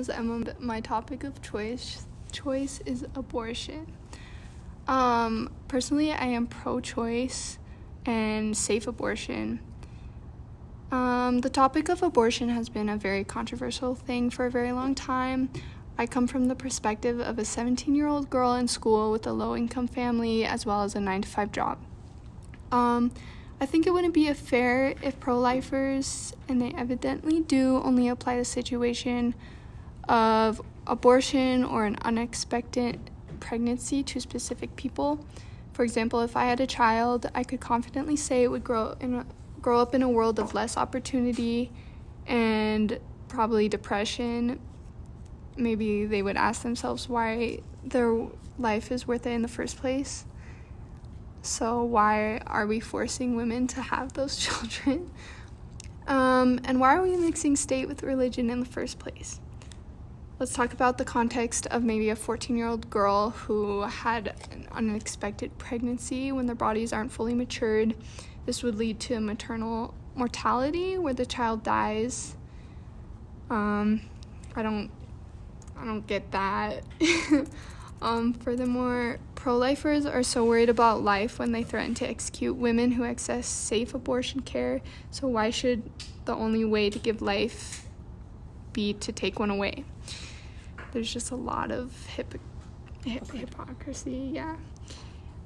is Emma. My topic of choice is abortion. Personally, I am pro-choice and safe abortion. The topic of abortion has been a very controversial thing for a very long time. I come from the perspective of a 17-year-old girl in school with a low-income family as well as a 9-to-5 job. I think it wouldn't be fair if pro-lifers, and they evidently do, only apply the situation of abortion or an unexpected pregnancy to specific people. For example, if I had a child, I could confidently say it would grow up in a world of less opportunity and probably depression. Maybe they would ask themselves why their life is worth it in the first place. So why are we forcing women to have those children? And why are we mixing state with religion in the first place? Let's talk about the context of maybe a 14-year-old girl who had an unexpected pregnancy when their bodies aren't fully matured. This would lead to maternal mortality where the child dies. I don't get that. Furthermore, pro-lifers are so worried about life when they threaten to execute women who access safe abortion care. So why should the only way to give life be to take one away? There's just a lot of hypocrisy, yeah.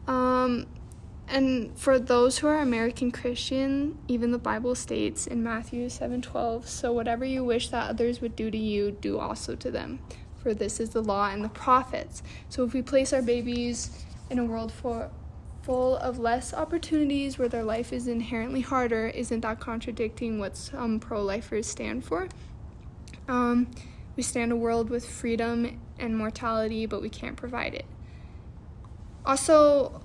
And for those who are American Christian, even the Bible states in Matthew 7:12, so whatever you wish that others would do to you, do also to them. For this is the law and the prophets. So if we place our babies in a world full of less opportunities where their life is inherently harder, isn't that contradicting what some pro-lifers stand for? We stand a world with freedom and mortality, but we can't provide it. Also,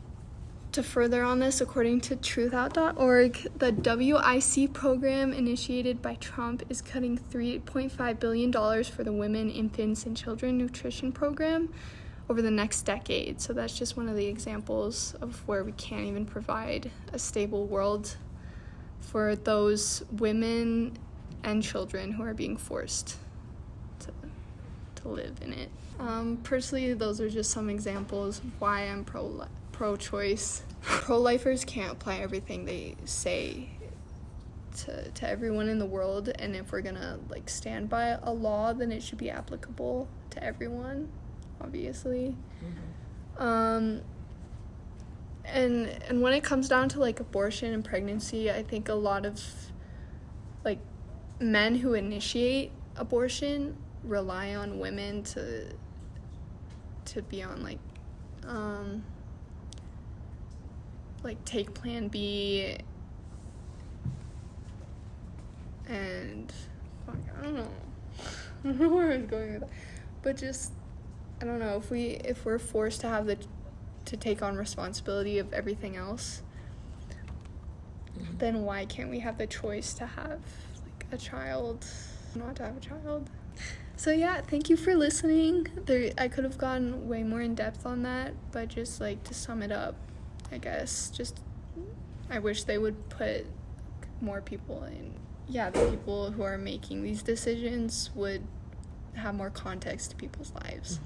to further on this, according to truthout.org, the WIC program initiated by Trump is cutting $3.5 billion for the Women, Infants, and Children Nutrition Program over the next decade. So that's just one of the examples of where we can't even provide a stable world for those women and children who are being forced to live in it. Personally, those are just some examples of why I'm pro-choice. Pro-lifers can't apply everything they say to everyone in the world, and if we're gonna stand by a law, then it should be applicable to everyone, obviously. And when it comes down to abortion and pregnancy, I think a lot of men who initiate abortion rely on women to be on take Plan B, and I don't know where I was going with that, but just I don't know, if we're forced to take on responsibility of everything else, then why can't we have the choice to have a child, not to have a child? So yeah, thank you for listening. I could have gone way more in depth on that, but just to sum it up, I guess, I wish they would put more people in. Yeah, the people who are making these decisions would have more context to people's lives.